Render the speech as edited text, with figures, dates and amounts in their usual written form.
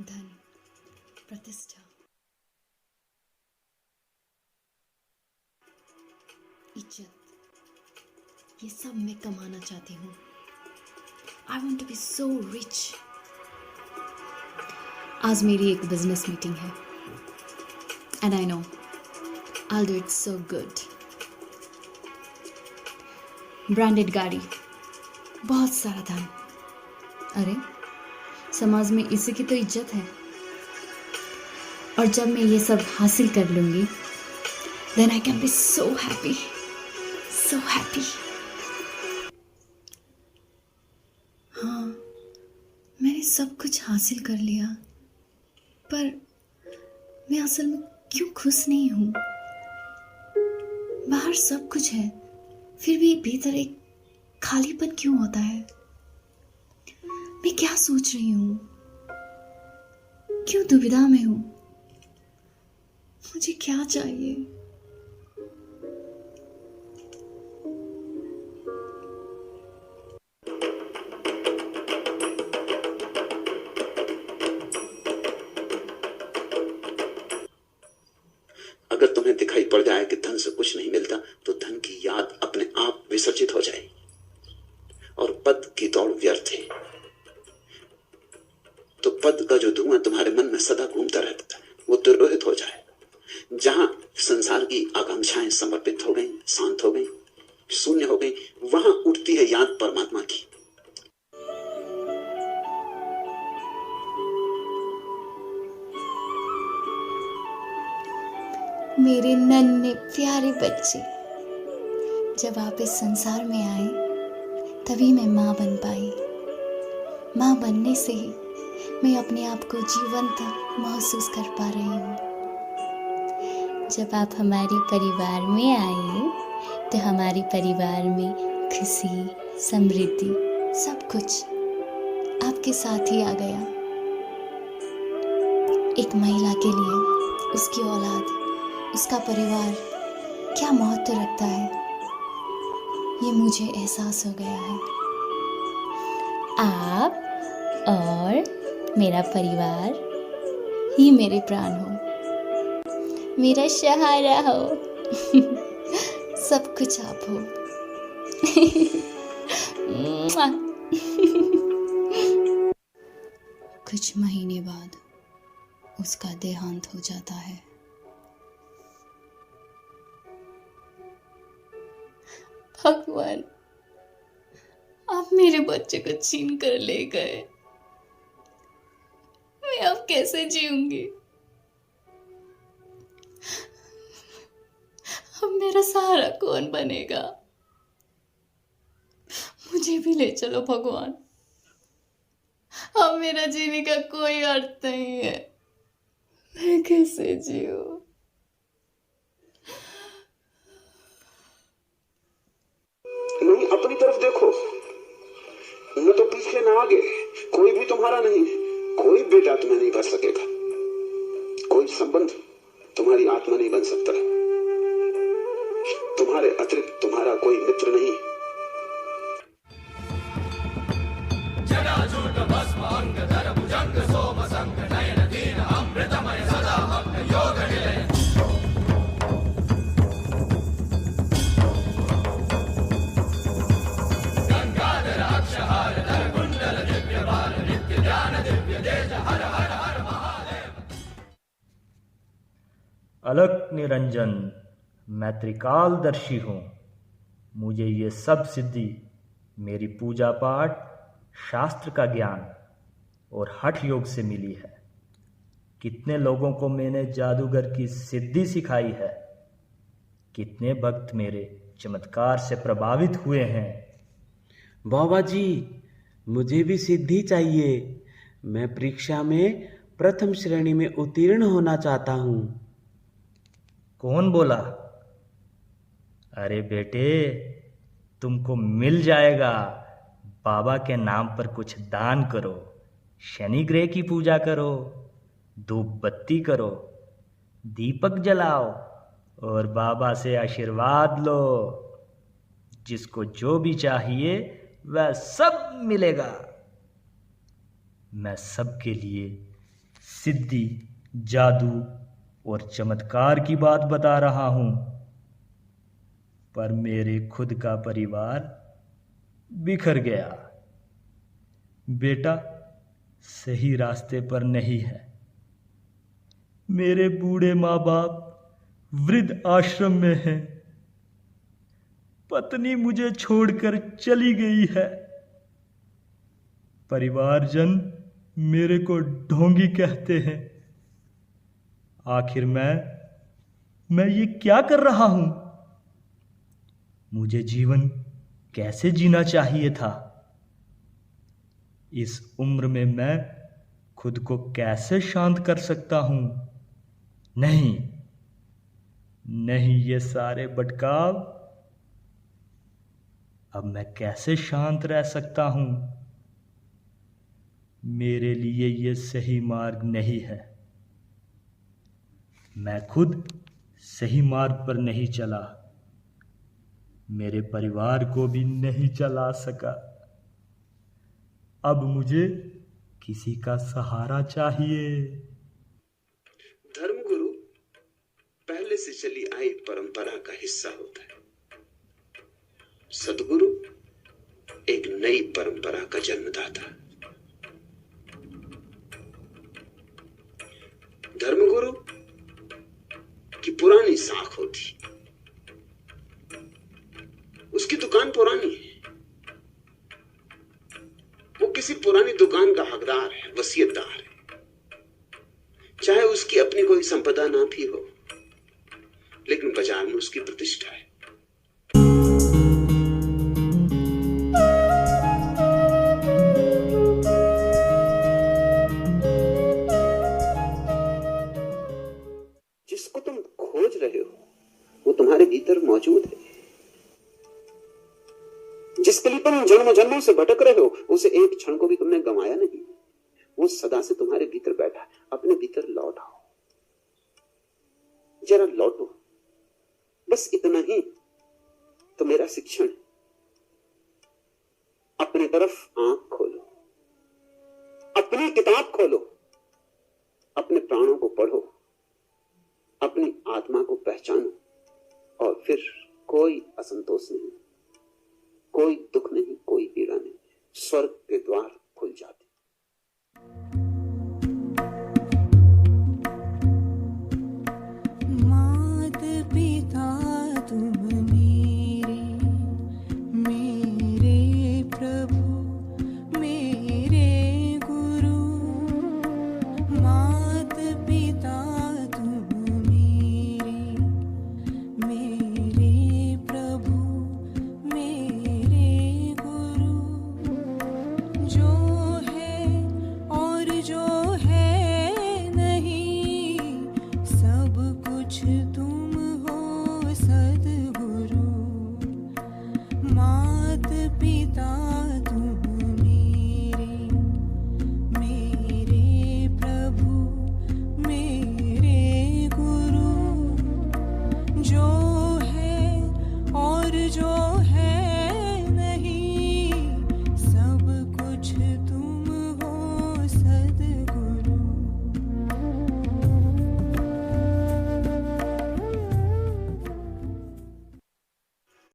धन, प्रतिष्ठा, इज्जत, ये सब मैं कमाना चाहती हूँ। I want to be so rich. आज मेरी एक बिजनेस मीटिंग है and I know I do it so good. Branded गाड़ी, बहुत सारा धन। अरे समाज में इसी की तो इज्जत है। और जब मैं ये सब हासिल कर लूंगी then I can be so happy, so happy. हाँ, मैंने सब कुछ हासिल कर लिया, पर मैं असल में क्यों खुश नहीं हूँ? बाहर सब कुछ है, फिर भी भीतर एक खालीपन क्यों होता है? मैं क्या सोच रही हूँ? क्यों दुविधा में हूँ? मुझे क्या चाहिए? अगर तुम्हें दिखाई पड़ जाए कि धन से कुछ नहीं मिलता, तो धन की याद अपने आप विसर्जित हो जाए और पद की दौड़ व्यर्थ है। तो पद का जो धुआं तुम्हारे मन में सदा घूमता रहता है, वो तिरोहित हो जाए। जहां संसार की आकांक्षाएं समर्पित हो गई, शांत हो गई, शून्य हो गई, वहां उठती है याद परमात्मा की। मेरे नन्हे प्यारे बच्चे, जब आप इस संसार में आए तभी मैं माँ बन पाई। माँ बनने से ही मैं अपने आप को जीवंत महसूस कर पा रही हूँ। जब आप हमारे परिवार में आए तो हमारे परिवार में खुशी, समृद्धि, सब कुछ आपके साथ ही आ गया। एक महिला के लिए उसकी औलाद, उसका परिवार क्या महत्व रखता है, ये मुझे एहसास हो गया है। आप और मेरा परिवार ही मेरे प्राण हो, मेरा सहारा हो। सब कुछ आप हो। कुछ महीने बाद उसका देहांत हो जाता है। भगवान, आप मेरे बच्चे को छीन कर ले गए। मैं अब कैसे जीऊंगी? अब मेरा सहारा कौन बनेगा? मुझे भी ले चलो भगवान। अब मेरा जीने का कोई अर्थ नहीं है। मैं कैसे जीऊं? नहीं, अपनी तरफ देखो, न तो पीछे न आगे। कोई भी तुम्हारा नहीं, कोई बेटा तुम्हें नहीं भर सकेगा, कोई संबंध तुम्हारी आत्मा नहीं बन सकता, तुम्हारे अतिरिक्त तुम्हारा कोई मित्र नहीं। अलक निरंजन, मैं त्रिकालदर्शी हूँ। मुझे ये सब सिद्धि मेरी पूजा पाठ, शास्त्र का ज्ञान और हठ योग से मिली है। कितने लोगों को मैंने जादूगर की सिद्धि सिखाई है। कितने भक्त मेरे चमत्कार से प्रभावित हुए हैं। बाबा जी, मुझे भी सिद्धि चाहिए। मैं परीक्षा में प्रथम श्रेणी में उत्तीर्ण होना चाहता हूँ। कौन बोला? अरे बेटे, तुमको मिल जाएगा। बाबा के नाम पर कुछ दान करो, शनि ग्रह की पूजा करो, धूप बत्ती करो, दीपक जलाओ और बाबा से आशीर्वाद लो। जिसको जो भी चाहिए वह सब मिलेगा। मैं सबके लिए सिद्धि, जादू और चमत्कार की बात बता रहा हूं, पर मेरे खुद का परिवार बिखर गया। बेटा सही रास्ते पर नहीं है। मेरे बूढ़े माँ बाप वृद्ध आश्रम में हैं। पत्नी मुझे छोड़कर चली गई है। परिवारजन मेरे को ढोंगी कहते हैं। आखिर मैं ये क्या कर रहा हूं? मुझे जीवन कैसे जीना चाहिए था? इस उम्र में मैं खुद को कैसे शांत कर सकता हूं? नहीं, नहीं, ये सारे भटकाव। अब मैं कैसे शांत रह सकता हूं? मेरे लिए ये सही मार्ग नहीं है। मैं खुद सही मार्ग पर नहीं चला, मेरे परिवार को भी नहीं चला सका। अब मुझे किसी का सहारा चाहिए। धर्मगुरु पहले से चली आई परंपरा का हिस्सा होता है। सदगुरु एक नई परंपरा का जन्मदाता। धर्मगुरु की पुरानी साख होती, उसकी दुकान पुरानी है, वो किसी पुरानी दुकान का हकदार है, वसीयतदार है। चाहे उसकी अपनी कोई संपदा ना भी हो, लेकिन बाजार में उसकी प्रतिष्ठा है। जिसको तुम खोज रहे हो वो तुम्हारे भीतर मौजूद है। जिसके लिए तुम जन्म जन्मों से भटक रहे हो उसे एक क्षण को भी तुमने गंवाया नहीं। वो सदा से तुम्हारे भीतर बैठा है। अपने भीतर लौट आओ, जरा लौटो, बस इतना ही तो मेरा शिक्षण। अपने तरफ आंख खोलो, अपनी किताब खोलो, अपने प्राणों को पढ़ो, अपनी आत्मा को पहचानो, और फिर कोई असंतोष नहीं, कोई दुख नहीं, कोई पीड़ा नहीं। स्वर्ग के द्वार खुल जाते।